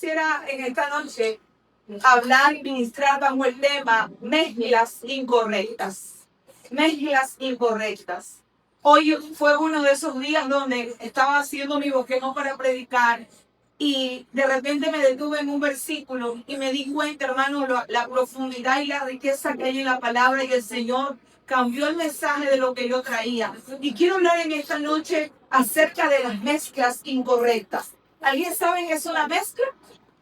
quisiera en esta noche hablar y ministrar bajo el tema mezclas incorrectas. Mezclas incorrectas. Hoy fue uno de esos días donde estaba haciendo mi bosquejo para predicar y de repente me detuve en un versículo y me di cuenta, hermano, la profundidad y la riqueza que hay en la palabra, y el Señor cambió el mensaje de lo que yo traía. Y quiero hablar en esta noche acerca de las mezclas incorrectas. ¿Alguien sabe qué es una mezcla?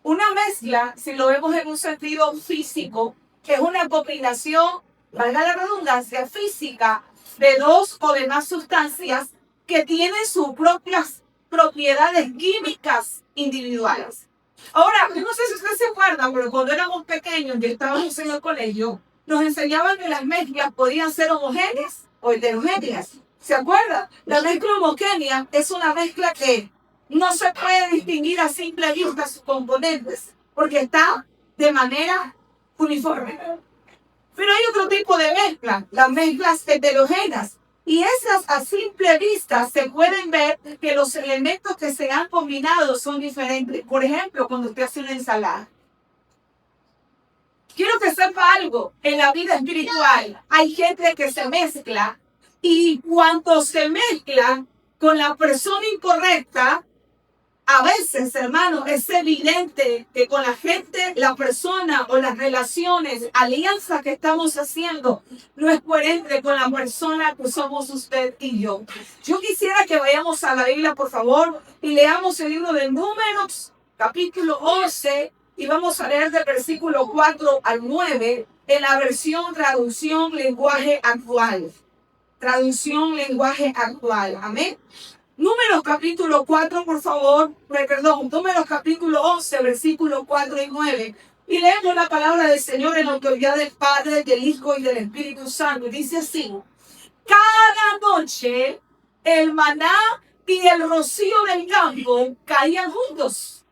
Una mezcla, si lo vemos en un sentido físico, es una combinación, valga la redundancia, física de dos o de más sustancias que tienen sus propias propiedades químicas individuales. Ahora, no sé si ustedes se acuerdan, pero cuando éramos pequeños y estábamos en el colegio, nos enseñaban que las mezclas podían ser homogéneas o heterogéneas. ¿Se acuerdan? La mezcla homogénea es una mezcla que no se puede distinguir a simple vista sus componentes, porque está de manera uniforme. Pero hay otro tipo de mezcla, las mezclas heterogéneas. Y esas a simple vista se pueden ver que los elementos que se han combinado son diferentes. Por ejemplo, cuando usted hace una ensalada. Quiero que sepa algo, en la vida espiritual hay gente que se mezcla, y cuando se mezcla con la persona incorrecta, a veces, hermano, es evidente que con la gente, la persona o las relaciones, alianzas que estamos haciendo, no es coherente con la persona que somos usted y yo. Yo quisiera que vayamos a la Biblia, por favor, y leamos el libro de Números, capítulo 11, y vamos a leer del versículo 4 al 9, en la versión traducción lenguaje actual. Traducción lenguaje actual. Amén. Números capítulo 4, por favor, Números capítulo 11, versículos 4 y 9. Y leemos la palabra del Señor en la autoridad del Padre, del Hijo y del Espíritu Santo. Dice así: cada noche el maná y el rocío del campo caían juntos.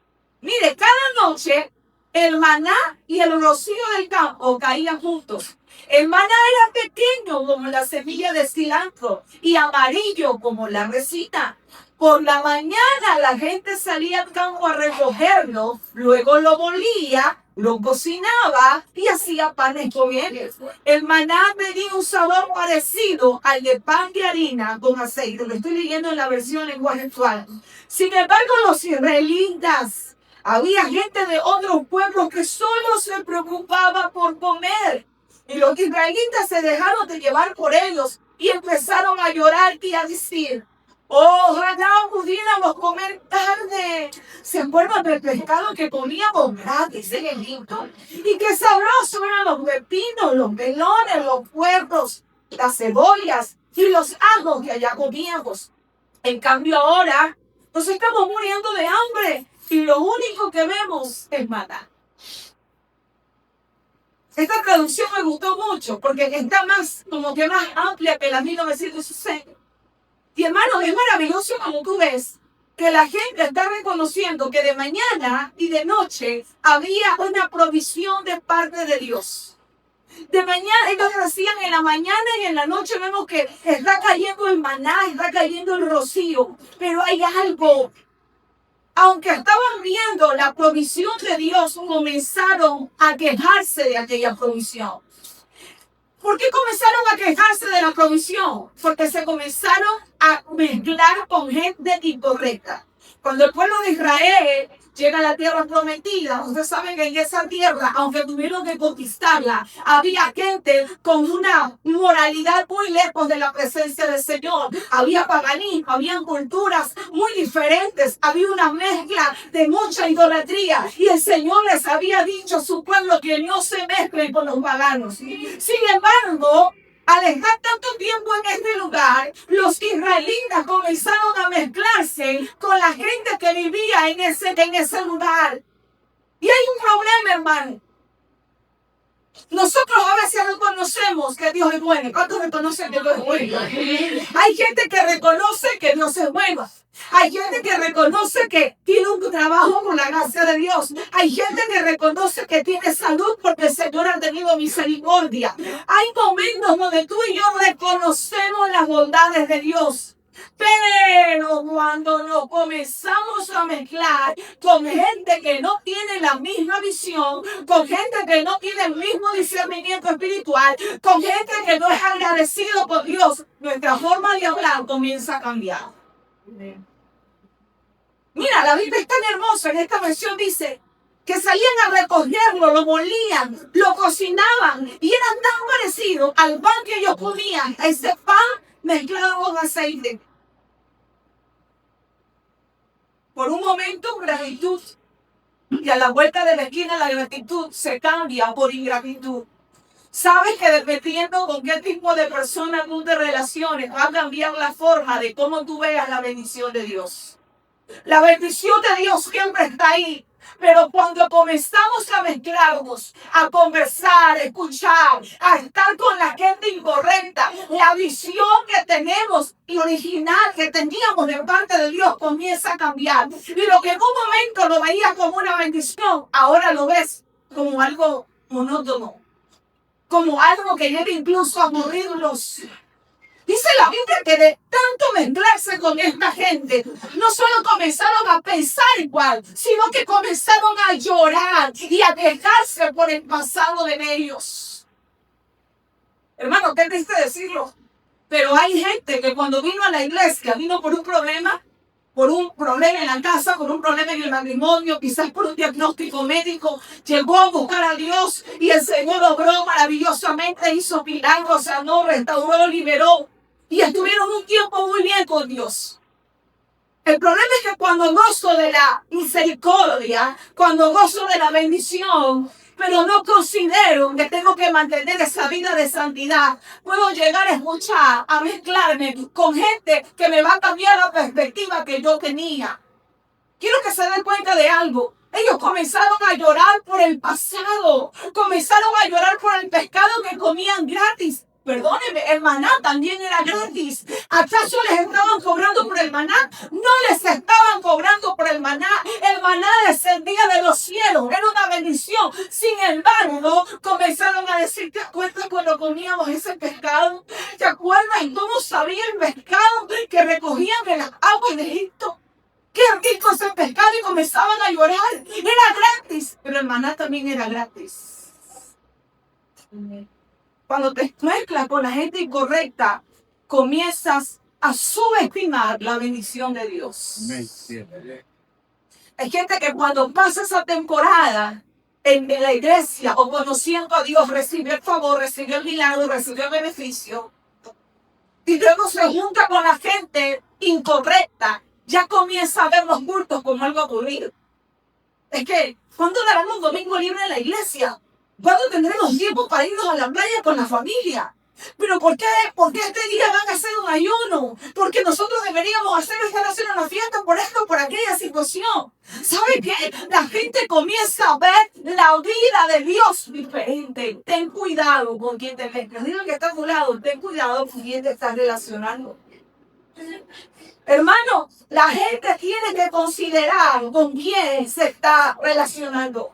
Mire, cada noche el maná y el rocío del campo caían juntos. El maná era pequeño como la semilla de cilantro y amarillo como la resina. Por la mañana la gente salía al campo a recogerlo, luego lo molía, lo cocinaba y hacía panes con él. El maná tenía un sabor parecido al de pan de harina con aceite. Lo estoy leyendo en la versión lenguaje actual. Sin embargo, los israelitas, había gente de otros pueblos que solo se preocupaba por comer. Y los israelitas se dejaron de llevar por ellos y empezaron a llorar y a decir: ojalá pudiéramos comer carne. ¿Se acuerdan del pescado que comíamos gratis en Egipto? Y qué sabroso eran los pepinos, los melones, los puerros, las cebollas y los ajos que allá comíamos. En cambio ahora nos estamos muriendo de hambre y lo único que vemos es maná. Esta traducción me gustó mucho porque está más amplia que la 1960. Y hermano, es maravilloso como tú ves que la gente está reconociendo que de mañana y de noche había una provisión de parte de Dios. De mañana, ellos decían, en la mañana y en la noche vemos que está cayendo el maná, está cayendo el rocío, pero hay algo. Aunque estaban viendo la provisión de Dios, comenzaron a quejarse de aquella provisión. ¿Por qué comenzaron a quejarse de la provisión? Porque se comenzaron a mezclar con gente incorrecta. Cuando el pueblo de Israel llega a la tierra prometida, ustedes saben que en esa tierra, aunque tuvieron que conquistarla, había gente con una moralidad muy lejos de la presencia del Señor. Había paganismo, habían culturas muy diferentes, había una mezcla de mucha idolatría. Y el Señor les había dicho a su pueblo que no se mezclen con los paganos. Sin embargo, al estar tanto tiempo en este lugar, los israelitas comenzaron a mezclarse con la gente que vivía en ese lugar. Y hay un problema, hermano. Nosotros a veces reconocemos que Dios es bueno. ¿Cuántos reconocen que Dios es bueno? Hay gente que reconoce que Dios es bueno. Hay gente que reconoce que tiene un trabajo con la gracia de Dios. Hay gente que reconoce que tiene salud porque el Señor ha tenido misericordia. Hay momentos donde tú y yo reconocemos las bondades de Dios. Pero cuando nos comenzamos a mezclar con gente que no tiene la misma visión, con gente que no tiene el mismo discernimiento espiritual, con gente que no es agradecido por Dios, nuestra forma de hablar comienza a cambiar. Mira, la Biblia es tan hermosa, en esta versión dice que salían a recogerlo, lo molían, lo cocinaban y eran tan parecidos al pan que ellos comían, a ese pan mezclado con aceite. Por un momento, gratitud. Y a la vuelta de la esquina, la gratitud se cambia por ingratitud. Sabes que dependiendo con qué tipo de persona tú te relaciones, va a cambiar la forma de cómo tú veas la bendición de Dios. La bendición de Dios siempre está ahí. Pero cuando comenzamos a mezclarnos, a conversar, a escuchar, a estar con la gente incorrecta, la visión que tenemos y original que teníamos de parte de Dios comienza a cambiar. Y lo que en un momento lo veías como una bendición, ahora lo ves como algo monótono, como algo que llega incluso a aburrirlos. Dice la Biblia que de tanto mezclarse con esta gente, no solo comenzaron a pensar igual, sino que comenzaron a llorar y a quejarse por el pasado de ellos. Hermano, qué triste decirlo, pero hay gente que cuando vino a la iglesia, vino por un problema en la casa, por un problema en el matrimonio, quizás por un diagnóstico médico, llegó a buscar a Dios y el Señor obró maravillosamente, hizo milagros, sanó, restauró, liberó. Y estuvieron un tiempo muy bien con Dios. El problema es que cuando gozo de la misericordia, cuando gozo de la bendición, pero no considero que tengo que mantener esa vida de santidad, puedo llegar a escuchar, a mezclarme con gente que me va a cambiar la perspectiva que yo tenía. Quiero que se den cuenta de algo. Ellos comenzaron a llorar por el pasado, comenzaron a llorar por el pescado que comían gratis. Perdónenme, el maná también era gratis. ¿Acaso les estaban cobrando por el maná? No les estaban cobrando por el maná. El maná descendía de los cielos. Era una bendición. Sin embargo, comenzaron a decir, ¿te acuerdas cuando comíamos ese pescado? ¿Te acuerdas cómo sabía el pescado que recogían de las aguas de Egipto? ¡Qué rico ese pescado! Y comenzaban a llorar. Era gratis. Pero el maná también era gratis. Cuando te mezclas con la gente incorrecta, comienzas a subestimar la bendición de Dios. Hay gente que cuando pasa esa temporada en la iglesia o conociendo a Dios, recibe el favor, recibe el milagro, recibe el beneficio, y luego se junta con la gente incorrecta, ya comienza a ver los cultos como algo aburrido. Es que, ¿cuándo darán un domingo libre en la iglesia? ¿Cuándo tendremos tiempo para irnos a la playa con la familia? ¿Pero por qué este día van a hacer un ayuno? Porque nosotros deberíamos estar haciendo una fiesta por esto, por aquella situación. ¿Sabe qué? La gente comienza a ver la vida de Dios diferente. Ten cuidado con quien te mezclas. Digo que está a tu lado, ten cuidado con quien te estás relacionando. Hermano, la gente tiene que considerar con quién se está relacionando.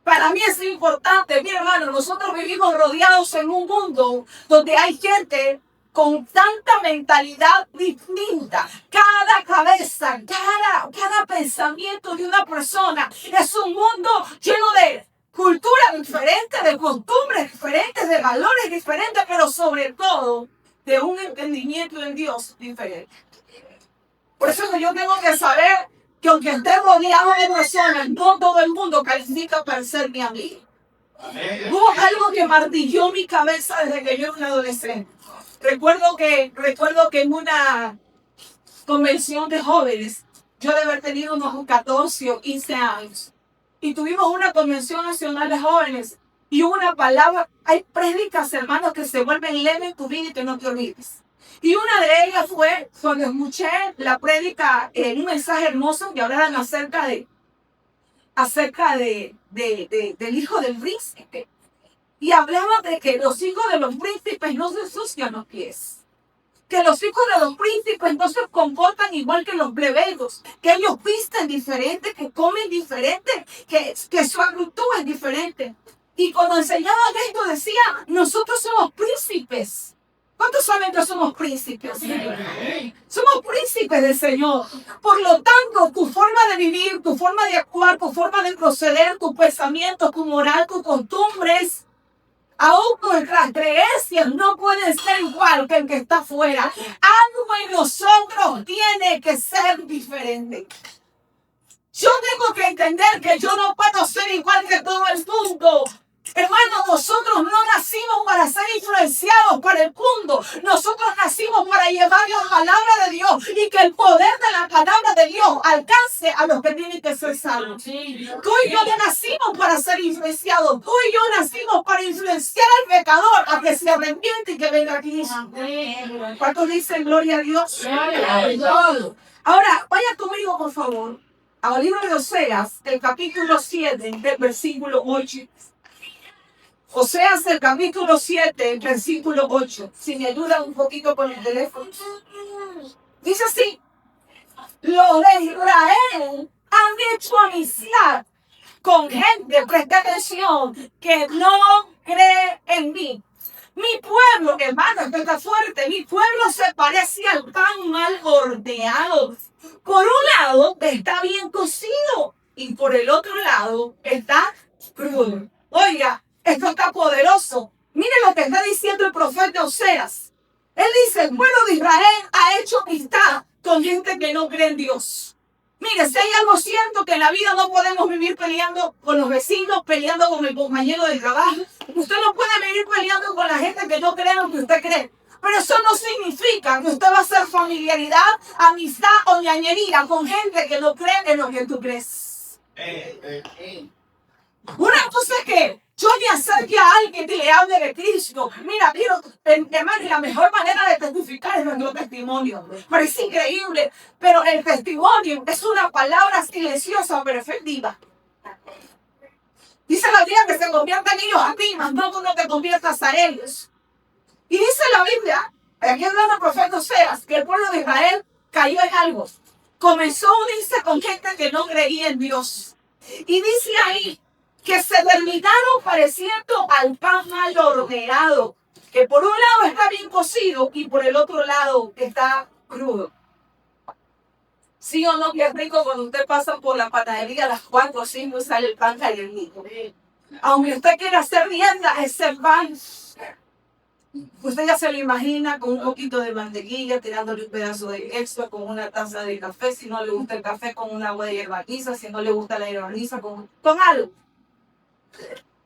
Para mí es importante, mi hermano, nosotros vivimos rodeados en un mundo donde hay gente con tanta mentalidad distinta. Cada cabeza, cada pensamiento de una persona es un mundo lleno de culturas diferentes, de costumbres diferentes, de valores diferentes, pero sobre todo de un entendimiento en Dios diferente. Por eso yo tengo que saber que aunque esté rodeado de personas, no todo el mundo califica para ser mi amigo. Hubo algo que martilló mi cabeza desde que yo era un adolescente. Recuerdo que en una convención de jóvenes, yo de haber tenido unos 14 o 15 años, y tuvimos una convención nacional de jóvenes, y una palabra, hay prédicas, hermanos, que se vuelven lema en tu vida y que no te olvides. Y una de ellas fue cuando escuché la prédica en un mensaje hermoso que hablaban acerca del hijo del príncipe. Y hablaba de que los hijos de los príncipes no se ensucian los pies. Que los hijos de los príncipes no se comportan igual que los plebeyos. Que ellos visten diferente, que comen diferente, que su actitud es diferente. Y cuando enseñaban esto decía, nosotros somos príncipes. ¿Cuántos saben que somos príncipes? Somos príncipes del Señor. Por lo tanto, tu forma de vivir, tu forma de actuar, tu forma de proceder, tus pensamientos, tu moral, tus costumbres, aún nuestras creencias no pueden ser igual que el que está afuera. Algo en nosotros tiene que ser diferente. Yo tengo que entender que yo no puedo ser igual que todo el mundo. Hermanos, nosotros no nacimos para ser influenciados por el mundo. Nosotros nacimos para llevar la palabra de Dios y que el poder de la palabra de Dios alcance a los que tienen que ser salvos. Tú y yo no nacimos para ser influenciados. Tú y yo nacimos para influenciar al pecador a que se arrepiente y que venga a Cristo. ¿Cuántos dicen gloria a Dios? Ahora, vaya conmigo, por favor, al libro de Oseas, el capítulo 7, del versículo 8. Oseas, el capítulo 7, el versículo 8. Si me ayudan un poquito con el teléfono. Dice así: los de Israel han hecho amistad con gente, presta atención, que no cree en mí. Mi pueblo, hermano, esto está fuerte, mi pueblo se parece al pan mal horneado. Por un lado está bien cocido y por el otro lado está crudo. Oiga, esto está poderoso. Miren lo que está diciendo el profeta Oseas. Él dice: el pueblo de Israel ha hecho amistad con gente que no cree en Dios. Mire, si hay algo cierto, que en la vida no podemos vivir peleando con los vecinos, peleando con el compañero de trabajo. Usted no puede vivir peleando con la gente que no cree en lo que usted cree. Pero eso no significa que usted va a hacer familiaridad, amistad o ñañería con gente que no cree en lo que tú crees. Una cosa es que yo me acerque a alguien que le hable de Cristo. Mira, hermano, la mejor manera de testificar es nuestro testimonio. Pero es increíble. Pero el testimonio es una palabra silenciosa pero efectiva. Dice la Biblia que se conviertan ellos a ti, mas no tú no te conviertas a ellos. Y dice la Biblia, aquí hablando el profeta Oseas, que el pueblo de Israel cayó en algo. Comenzó a unirse con gente que no creía en Dios. Y dice ahí que se terminaron pareciendo al pan mal horneado, que por un lado está bien cocido y por el otro lado está crudo. ¿Sí o no? Que es rico cuando usted pasa por la panadería a las 4 o 5 y sale el pan calientito. Aunque usted quiera hacer dieta, ese pan, usted ya se lo imagina con un poquito de mantequilla, tirándole un pedazo de queso, con una taza de café. Si no le gusta el café, con una agua de hierbaquiza. Si no le gusta la hierbaquiza, con algo.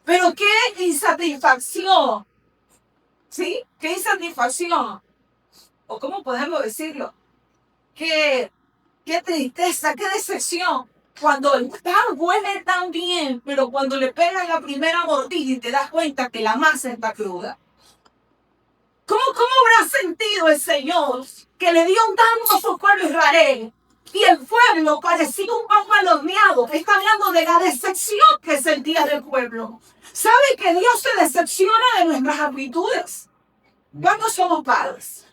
Pero qué insatisfacción, ¿sí? Qué insatisfacción, o cómo podemos decirlo, qué tristeza, qué decepción, cuando el pan huele tan bien, pero cuando le pegan la primera mordida y te das cuenta que la masa está cruda. ¿Cómo habrá sentido el Señor que le dio tanto a su pueblo Israel? Y el pueblo parecía un pan mal horneado. Está hablando de la decepción que sentía del pueblo. ¿Sabe que Dios se decepciona de nuestras actitudes? ¿Cuándo somos padres?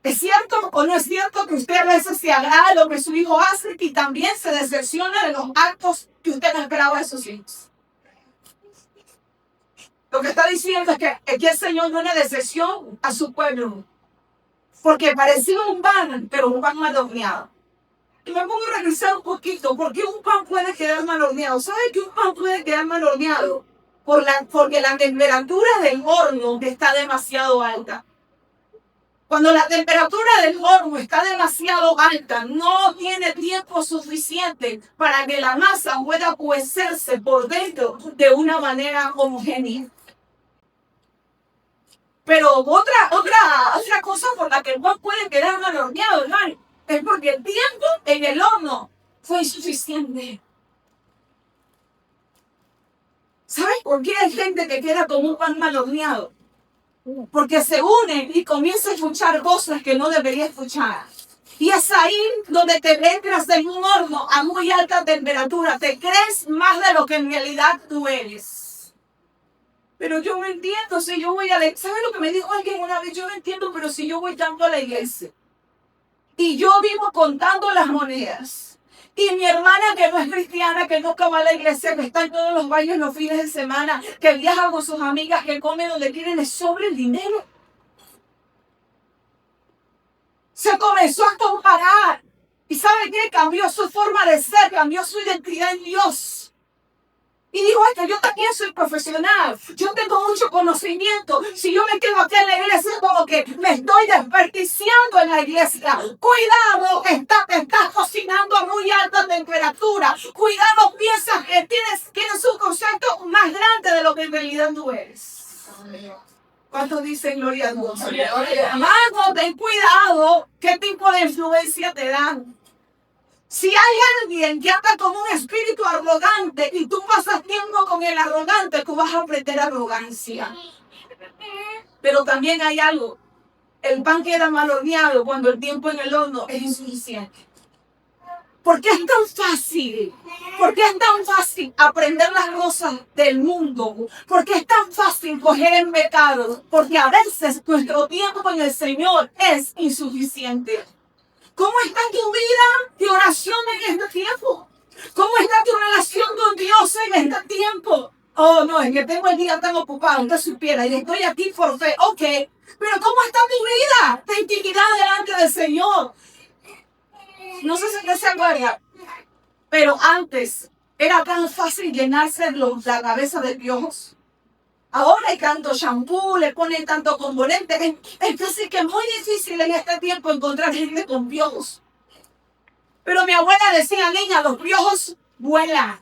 ¿Es cierto o no es cierto que usted a veces se agrada lo que su hijo hace y también se decepciona de los actos que usted no esperaba de sus hijos? Lo que está diciendo es que aquí el Señor no le decepción a su pueblo. Porque parecía un pan, pero un pan mal horneado. Y me pongo a revisar un poquito, ¿por qué un pan puede quedar mal horneado? ¿Sabe que un pan puede quedar mal horneado? Porque la temperatura del horno está demasiado alta. Cuando la temperatura del horno está demasiado alta, no tiene tiempo suficiente para que la masa pueda cocerse por dentro de una manera homogénea. Pero otra cosa por la que el pan puede quedar mal horneado, hermano, es porque el tiempo en el horno fue insuficiente. ¿Saben por qué hay gente que queda como un pan mal horneado? Porque se unen y comienza a escuchar cosas que no debería escuchar. Y es ahí donde te entras en un horno a muy alta temperatura. Te crees más de lo que en realidad tú eres. Pero yo no entiendo, si yo voy a la... ¿Sabe lo que me dijo alguien una vez? Yo no entiendo, pero si yo voy tanto a la iglesia y yo vivo contando las monedas, y mi hermana que no es cristiana, que nunca va a la iglesia, que está en todos los baños los fines de semana, que viaja con sus amigas, que come donde quieren, le sobra el dinero. Se comenzó a comparar. ¿Y sabe qué? Cambió su forma de ser, cambió su identidad en Dios. Y dijo, es que yo también soy profesional, yo tengo mucho conocimiento. Si yo me quedo aquí en la iglesia, como que me estoy desperdiciando en la iglesia. Cuidado, te estás cocinando a muy alta temperatura. Cuidado, piensas que tienes un concepto más grande de lo que en realidad tú eres. ¿Cuántos dicen gloria a Dios? Amado, ten cuidado qué tipo de influencia te dan. Si hay alguien que anda con un espíritu arrogante y tú pasas tiempo con el arrogante, tú vas a aprender arrogancia. Pero también hay algo. El pan queda mal horneado cuando el tiempo en el horno es insuficiente. ¿Por qué es tan fácil? ¿Por qué es tan fácil aprender las cosas del mundo? ¿Por qué es tan fácil coger el pecado? Porque a veces nuestro tiempo en el Señor es insuficiente. ¿Cómo está tu vida de oración en este tiempo? ¿Cómo está tu relación con Dios en este tiempo? Oh, no, es que tengo el día tan ocupado, usted supiera, y estoy aquí por fe. Ok, pero ¿cómo está tu vida de intimidad delante del Señor? No sé si usted se acuerda, pero antes era tan fácil llenarse la cabeza de piojos. Ahora hay tanto shampoo, le ponen tanto componente. Entonces que es muy difícil en este tiempo encontrar gente con piojos. Pero mi abuela decía, niña, los piojos vuelan.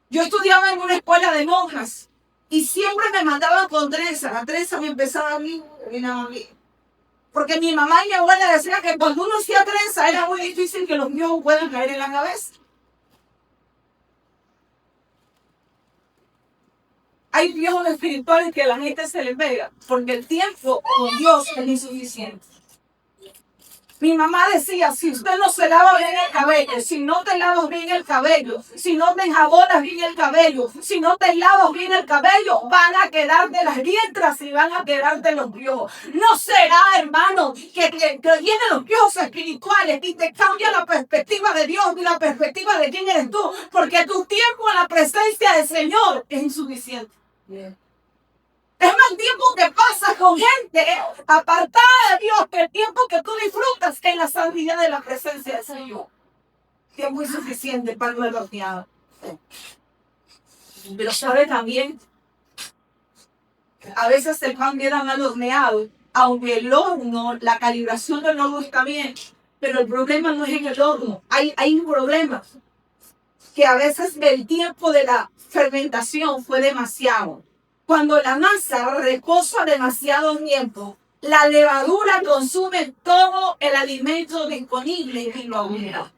Yo estudiaba en una escuela de monjas y siempre me mandaban con trenza. La trenza me empezaba a mí, terminaba a mí. Porque mi mamá y mi abuela decían que cuando uno hacía trenza era muy difícil que los piojos puedan caer en la cabeza. Hay piojos espirituales que a la gente se les pega, porque el tiempo con Dios es insuficiente. Mi mamá decía, si usted no se lava bien el cabello, si no te lavas bien el cabello, si no te enjabonas bien el cabello, si no te lavas bien el cabello, van a quedarte las dientras y van a quedarte los piojos. No será, hermano, que vienen los piojos espirituales y te cambia la perspectiva de Dios y la perspectiva de quién eres tú, porque tu tiempo en la presencia del Señor es insuficiente. Yeah. Es más tiempo que pasas con gente apartada de Dios que el tiempo que tú disfrutas en la santidad de la presencia del Señor. Tiempo insuficiente para no horneado. Pero sabe también, a veces el pan queda mal horneado, aunque el horno, la calibración del horno está bien, pero el problema no es en el horno. Hay un problema, que a veces el tiempo de la fermentación fue demasiado. Cuando la masa reposa demasiado tiempo, la levadura consume todo el alimento disponible y lo abunda.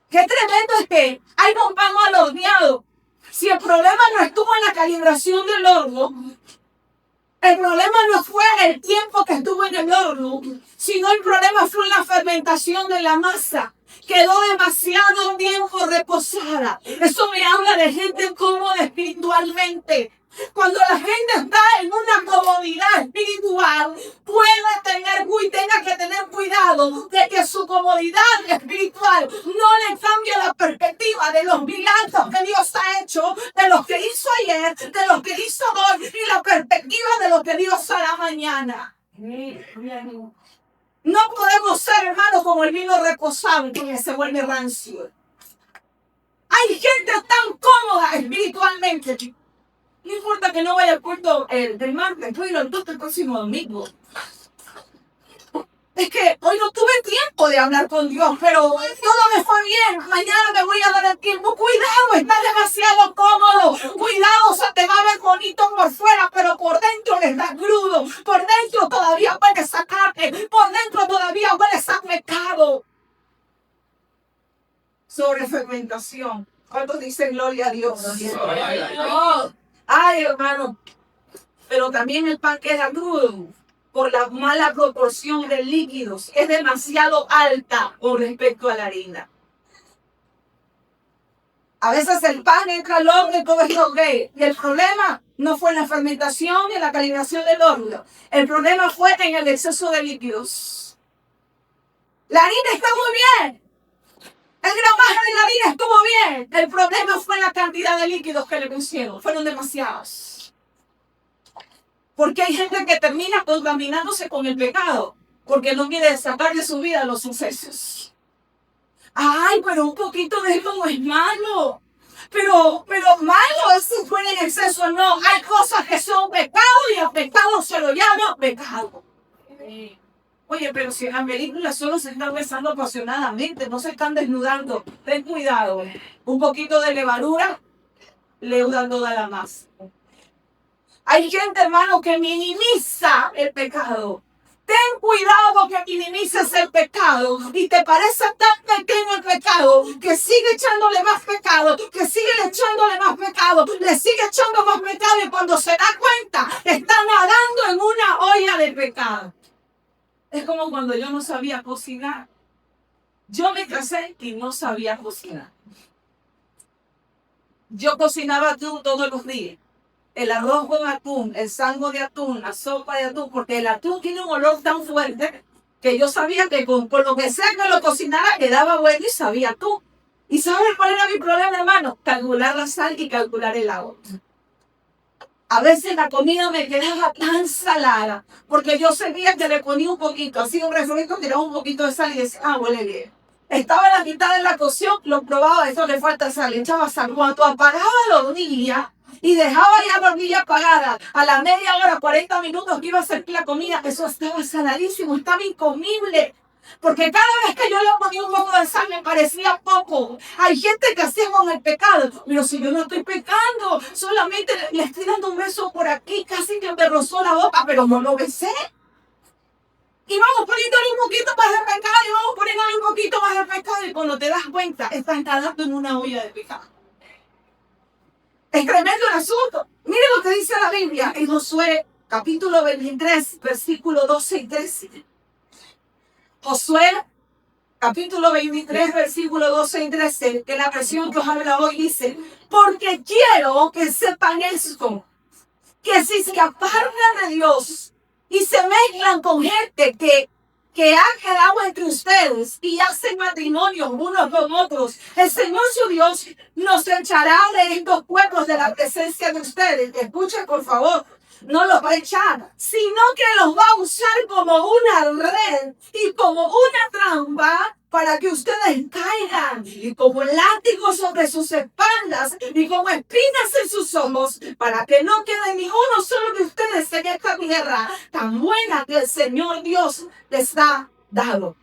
Qué tremendo es que hay un pan mal horneado. Si el problema no estuvo en la calibración del horno, el problema no fue el tiempo que estuvo en el horno, sino el problema fue la fermentación de la masa. Quedó demasiado tiempo reposada. Eso me habla de gente cómoda espiritualmente. Cuando la gente está en una comodidad espiritual, tenga que tener cuidado de que su comodidad espiritual no le cambie la perspectiva de los milagros que Dios ha hecho, de los que hizo ayer, de los que hizo hoy y la perspectiva de lo que Dios hará mañana. No podemos ser, hermanos, como el vino reposado que se vuelve rancio. Hay gente tan cómoda espiritualmente. No importa que no vaya al culto del martes, voy a ir al culto el próximo domingo. Es que hoy no tuve tiempo de hablar con Dios, pero todo me fue bien. Mañana me voy a dar el tiempo. Cuidado, estás demasiado cómodo. Cuidado, se te va a ver bonito por fuera, pero por dentro estás crudo. Por dentro todavía hueles a carne. Por dentro todavía hueles a pecado. Sobre fermentación. ¿Cuántos dicen gloria a Dios? Ay, hermano. Pero también el pan queda crudo por la mala proporción de líquidos. Es demasiado alta con respecto a la harina. A veces el pan entra al horno y todo es ok. Y el problema no fue en la fermentación ni en la calibración del horno. El problema fue en el exceso de líquidos. La harina está muy bien. El gramaje de la harina estuvo bien. El problema fue la cantidad de líquidos que le pusieron. Fueron demasiados. Porque hay gente que termina contaminándose con el pecado, porque no quiere sacar de su vida los sucesos. Ay, pero un poquito de esto no es malo. Pero malo es si fue en exceso. No, hay cosas que son pecado y al pecado se lo llama pecado. Oye, pero si en la película solo se están besando apasionadamente, no se están desnudando, ten cuidado. Un poquito de levadura, leuda toda la masa. Hay gente, hermano, que minimiza el pecado. Ten cuidado que minimices el pecado y te parece tan pequeño el pecado que sigue echándole más pecado, que sigue echándole más pecado, le sigue echando más pecado y cuando se da cuenta está nadando en una olla de pecado. Es como cuando yo no sabía cocinar. Yo me casé y no sabía cocinar. Yo cocinaba atún todos los días. El arroz con atún, el sango de atún, la sopa de atún, porque el atún tiene un olor tan fuerte que yo sabía que con lo que sea que lo cocinara quedaba bueno y sabía atún. ¿Y sabes cuál era mi problema, hermano? Calcular la sal y calcular el agua. A veces la comida me quedaba tan salada, porque yo sabía que le ponía un poquito, así un refresco, tiraba un poquito de sal y decía, huele bien. Estaba en la mitad de la cocción, lo probaba, eso le falta sal, le echaba sal. Cuando apagaba la hornilla y dejaba ya la hornilla apagada, a la media hora, 40 minutos que iba a servir la comida, eso estaba saladísimo, estaba incomible. Porque cada vez que yo le ponía un poco de sal me parecía poco. Hay gente que hacía con el pecado. Pero si yo no estoy pecando, solamente le estoy dando un beso por aquí, casi que me rozó la boca, pero no lo besé. Y vamos poniéndole un poquito más de pecado, y vamos poniéndole un poquito más de pecado, y cuando te das cuenta, estás nadando en una olla de pecado. Es tremendo el asunto. Mire lo que dice la Biblia en Josué, capítulo 23, versículos 12 y 13. Josué, capítulo 23, versículos 12 y 13, que la versión que os habla hoy dice, porque quiero que sepan esto, que si se apartan de Dios y se mezclan con gente que ha quedado entre ustedes y hacen matrimonios unos con otros, el Señor su Dios nos echará de estos pueblos de la presencia de ustedes. Escuchen, por favor. No los va a echar, sino que los va a usar como una red y como una trampa para que ustedes caigan, y como látigo sobre sus espaldas y como espinas en sus ojos, para que no quede ni uno solo de ustedes en esta tierra tan buena que el Señor Dios les ha dado.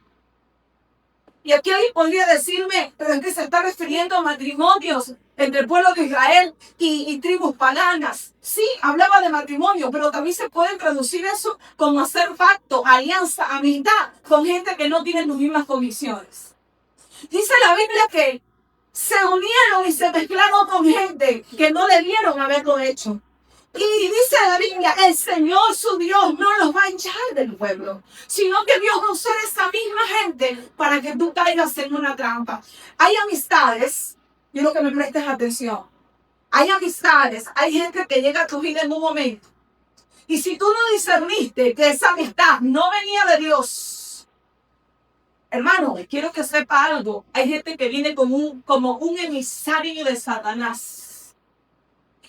Y aquí alguien podría decirme, pero es que se está refiriendo a matrimonios entre el pueblo de Israel y tribus paganas. Sí, hablaba de matrimonio, pero también se puede traducir eso como hacer pacto, alianza, amistad con gente que no tiene las mismas convicciones. Dice la Biblia que se unieron y se mezclaron con gente que no debieron haberlo hecho. Y dice la Biblia, el Señor su Dios no los va a echar del pueblo, sino que Dios va a usar esa misma gente para que tú caigas en una trampa. Hay amistades, quiero que me prestes atención. Hay amistades, hay gente que llega a tu vida en un momento. Y si tú no discerniste que esa amistad no venía de Dios, hermano, quiero que sepa algo. Hay gente que viene como un emisario de Satanás.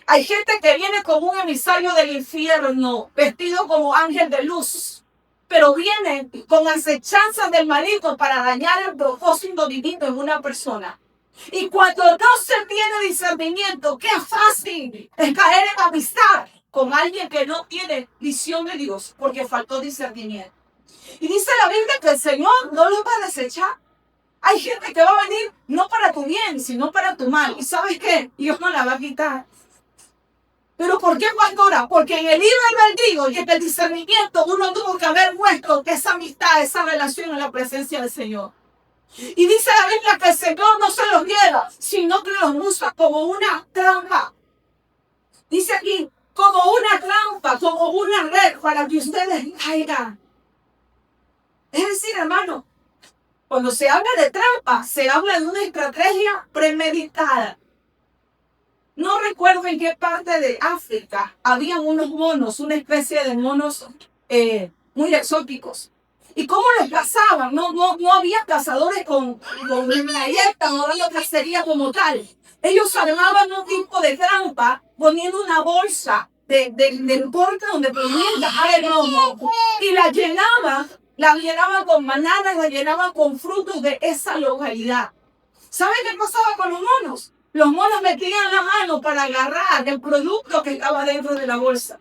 Hay gente que viene como un emisario del infierno, vestido como ángel de luz, pero viene con acechanzas del maligno para dañar el propósito divino en una persona. Y cuando no se tiene discernimiento, qué fácil es caer en amistad con alguien que no tiene visión de Dios, porque faltó discernimiento. Y dice la Biblia que el Señor no los va a desechar. Hay gente que va a venir no para tu bien, sino para tu mal. ¿Y sabes qué? Dios no la va a quitar. ¿Pero por qué, pastora? Porque en el libre albedrío y en el discernimiento uno tuvo que haber puesto esa amistad, esa relación en la presencia del Señor. Y dice la Biblia que el Señor no se los lleva, sino que los usa como una trampa. Dice aquí, como una trampa, como una red para que ustedes caigan. Es decir, hermano, cuando se habla de trampa, se habla de una estrategia premeditada. No recuerdo en qué parte de África había unos monos, una especie de monos muy exóticos. ¿Y cómo los cazaban? No había cazadores con metralleta o dando cacería como tal. Ellos armaban un tipo de trampa poniendo una bolsa del corte donde ponía el tajar el lomo y la llenaban con bananas, la llenaban con frutos de esa localidad. ¿Saben qué pasaba con los monos? Los monos metían la mano para agarrar el producto que estaba dentro de la bolsa.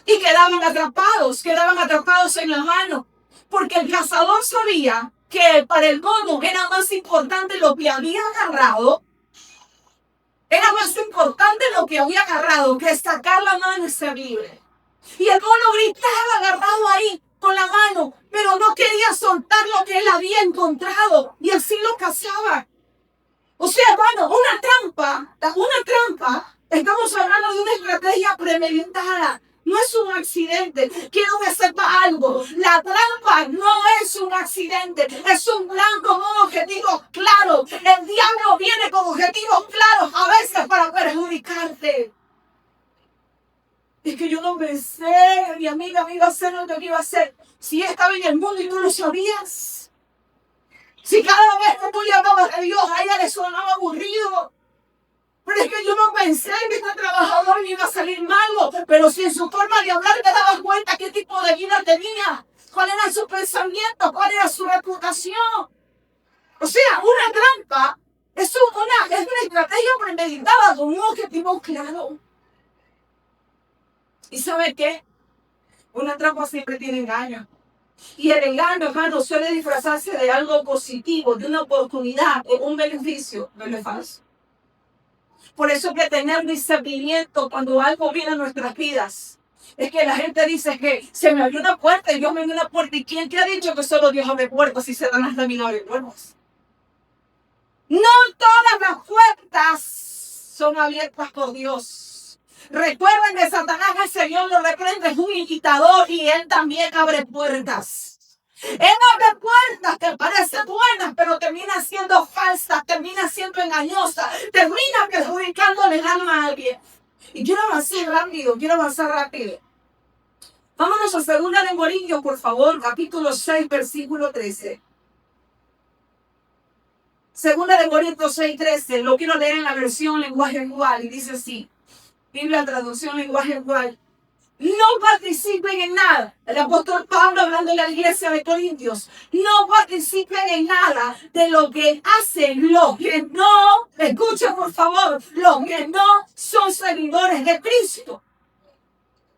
Y quedaban atrapados en la mano. Porque el cazador sabía que para el mono era más importante lo que había agarrado. Era más importante lo que había agarrado que sacar la mano y ser libre. Y el mono gritaba agarrado ahí con la mano, pero no quería soltar lo que él había encontrado. Y así lo cazaba. O sea, hermano, una trampa, estamos hablando de una estrategia premeditada. No es un accidente. Quiero que sepa algo. La trampa no es un accidente. Es un plan con un objetivo claro. El diablo viene con objetivos claros a veces para perjudicarte. Es que yo no pensé que mi amiga me iba a hacer lo que me iba a hacer. Si ella estaba en el mundo y tú lo sabías. Si cada vez que tú llamabas a Dios, a ella le sonaba aburrido. Pero es que yo no pensé que este trabajador me iba a salir malo. Pero si en su forma de hablar te dabas cuenta qué tipo de vida tenía, cuál era su pensamiento, cuál era su reputación. O sea, una trampa es una estrategia premeditada con un objetivo claro. ¿Y sabe qué? Una trampa siempre tiene engaño. Y el engaño, hermano, suele disfrazarse de algo positivo, de una oportunidad, de un beneficio, pero es falso. Por eso hay que tener discernimiento cuando algo viene a nuestras vidas. Es que la gente dice que se me abrió una puerta y Dios me abrió una puerta. ¿Y quién te ha dicho que solo Dios abre puertas y Satanás también abre puertas? No todas las puertas son abiertas por Dios. Recuerden que Satanás, el Señor lo reprende, es un imitador y él también abre puertas. Él abre puertas que parecen buenas, pero terminan siendo falsas, terminan siendo engañosas, terminan perjudicándole el alma a alguien. Y quiero avanzar rápido. Vámonos a 2 de Corintios, por favor, capítulo 6, versículo 13. 2 de Corintios 6, 13. Lo quiero leer en la versión lenguaje actual y dice así. Biblia, traducción lenguaje actual. No participen en nada. El apóstol Pablo hablando de la iglesia de Corintios. No participen en nada de lo que hacen los que no, escuchen por favor, los que no son seguidores de Cristo.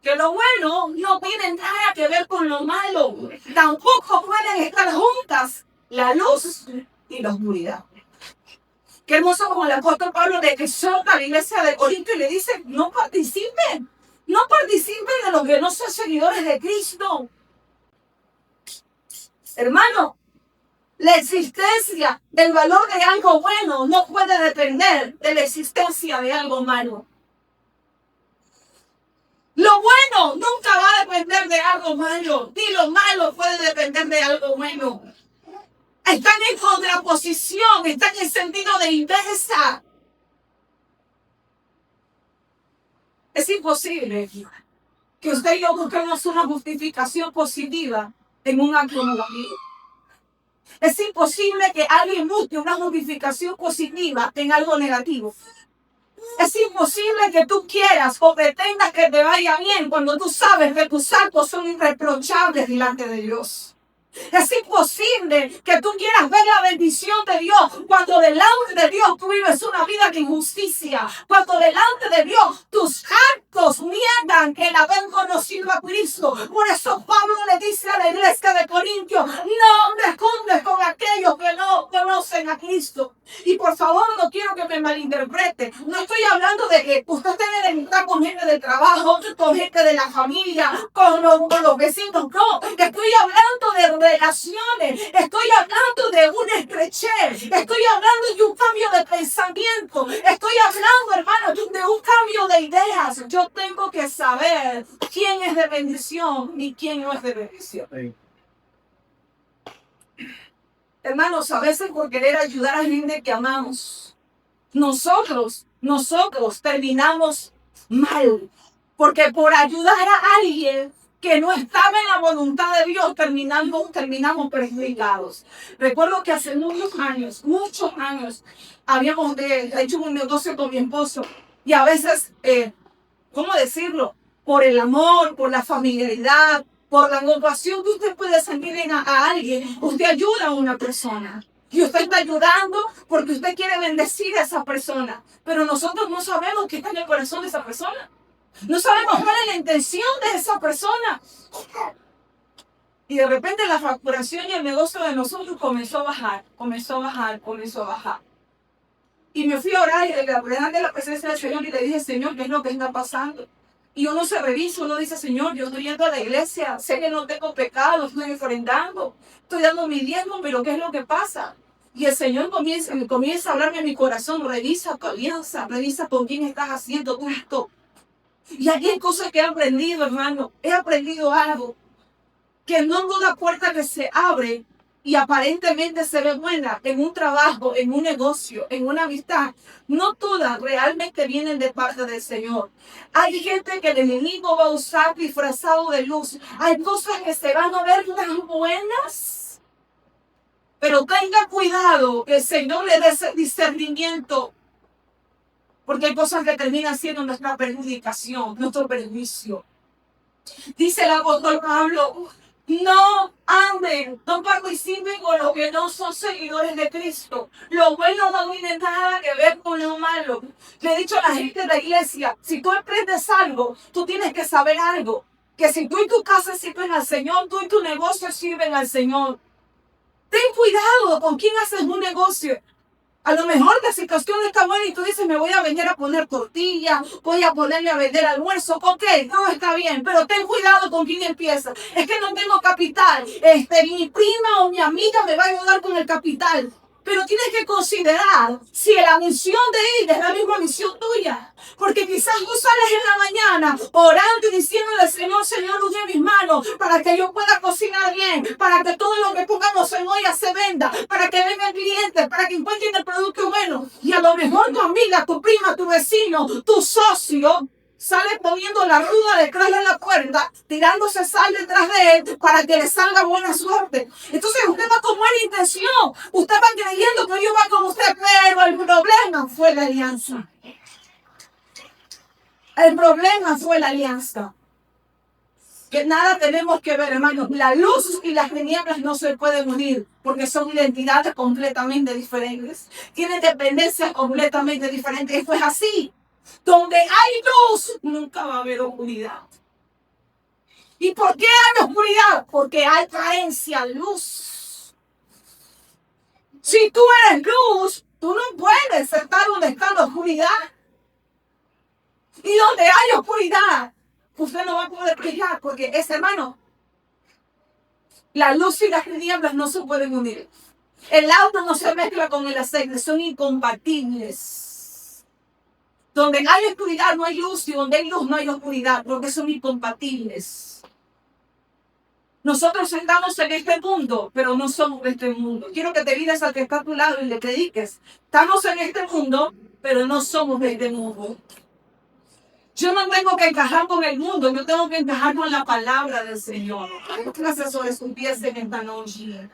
Que lo bueno no tiene nada que ver con lo malo. Tampoco pueden estar juntas la luz y la oscuridad. Qué hermoso como el apóstol Pablo le exhorta a la iglesia de Corinto y le dice, no participen. No participen de los que no son seguidores de Cristo. Hermano, la existencia del valor de algo bueno no puede depender de la existencia de algo malo. Lo bueno nunca va a depender de algo malo, ni lo malo puede depender de algo bueno. Están en contraposición, están en sentido de inversa. Es imposible que usted y yo busquemos una justificación positiva en un acto negativo. Es imposible que alguien busque una justificación positiva en algo negativo. Es imposible que tú quieras o pretendas que te vaya bien cuando tú sabes que tus actos son irreprochables delante de Dios. Es imposible que tú quieras ver la bendición de Dios cuando delante de Dios tú vives una vida de injusticia. Cuando delante de Dios tus actos niegan el haber conocido a Cristo. Por eso Pablo le dice a la iglesia de Corintios, no te juntes con aquellos que no conocen a Cristo. Y por favor no quiero que me malinterprete. No estoy hablando de que usted tiene que estar con gente del trabajo, con gente de la familia, con los vecinos. No, estoy hablando de relaciones, estoy hablando de una estrechez, estoy hablando de un cambio de pensamiento, estoy hablando, hermano, de un cambio de ideas. Yo tengo que saber quién es de bendición y quién no es de bendición. Hermanos, a veces por querer ayudar a gente que amamos, nosotros terminamos mal, porque por ayudar a alguien que no estaba en la voluntad de Dios, terminamos perjudicados. Recuerdo que hace muchos años, habíamos hecho un negocio con mi esposo y a veces ¿cómo decirlo? Por el amor, por la familiaridad, por la compasión que usted puede sentir a alguien. Usted ayuda a una persona. Y usted está ayudando porque usted quiere bendecir a esa persona. Pero nosotros no sabemos qué está en el corazón de esa persona. No sabemos cuál es la intención de esa persona. Y de repente la facturación y el negocio de nosotros comenzó a bajar, comenzó a bajar, comenzó a bajar. Y me fui a orar y delante de la presencia del Señor y le dije, Señor, ¿qué es lo que está pasando? Y uno se revisa, uno dice, Señor, yo estoy yendo a la iglesia, sé que no tengo pecado, estoy ofrendando, estoy dando mi diezmo, pero ¿qué es lo que pasa? Y el Señor comienza a hablarme en mi corazón, revisa tu alianza, revisa con quién estás haciendo tú esto. Y aquí hay cosas que he aprendido, hermano, he aprendido algo, que no toda puerta que se abre y aparentemente se ve buena en un trabajo, en un negocio, en una amistad, no todas realmente vienen de parte del Señor. Hay gente que el enemigo va a usar disfrazado de luz. Hay cosas que se van a ver tan buenas, pero tenga cuidado que el Señor le dé ese discernimiento, porque hay cosas que terminan siendo nuestra perjudicación, nuestro perjuicio. Dice el apóstol Pablo, no anden, no participen con los que no son seguidores de Cristo. Lo bueno no tiene nada que ver con lo malo. Le he dicho a la gente de la iglesia, si tú emprendes algo, tú tienes que saber algo. Que si tú y tu casa sirven al Señor, tú y tu negocio sirven al Señor. Ten cuidado con quién haces un negocio. A lo mejor la situación está buena y tú dices, me voy a venir a poner tortilla, voy a ponerme a vender almuerzo. Ok, todo está bien, pero ten cuidado con quién empieza. Es que no tengo capital. Mi prima o mi amiga me va a ayudar con el capital. Pero tienes que considerar si la misión de ella es la misma misión tuya. Porque quizás tú sales en la mañana orando y diciéndole al Señor, Señor, use mis manos para que yo pueda cocinar bien, para que todo lo que pongamos en olla se venda, para que vengan clientes, para que encuentren el producto bueno. Y a lo mejor tu amiga, tu prima, tu vecino, tu socio sale poniendo la ruda detrás de la puerta, tirándose sal detrás de él para que le salga buena suerte. Entonces usted va con buena intención, usted va creyendo que Dios va con usted, pero el problema fue la alianza. El problema fue la alianza. Que nada tenemos que ver, hermanos. La luz y las tinieblas no se pueden unir porque son identidades completamente diferentes. Tienen dependencias completamente diferentes. Esto es así. Donde hay luz, nunca va a haber oscuridad. ¿Y por qué hay oscuridad? Porque hay carencia de luz. Si tú eres luz, tú no puedes estar donde está la oscuridad. Y donde hay oscuridad, usted no va a poder brillar porque es, hermano, la luz y las tinieblas no se pueden unir. El auto no se mezcla con el aceite, son incompatibles. Donde hay oscuridad no hay luz y donde hay luz no hay oscuridad, porque son incompatibles. Nosotros estamos en este mundo, pero no somos de este mundo. Quiero que te mires al que está a tu lado y le prediques. Estamos en este mundo, pero no somos de este mundo. Yo no tengo que encajar con el mundo, yo tengo que encajar con la palabra del Señor. Gracias sobre sus pies en esta noche.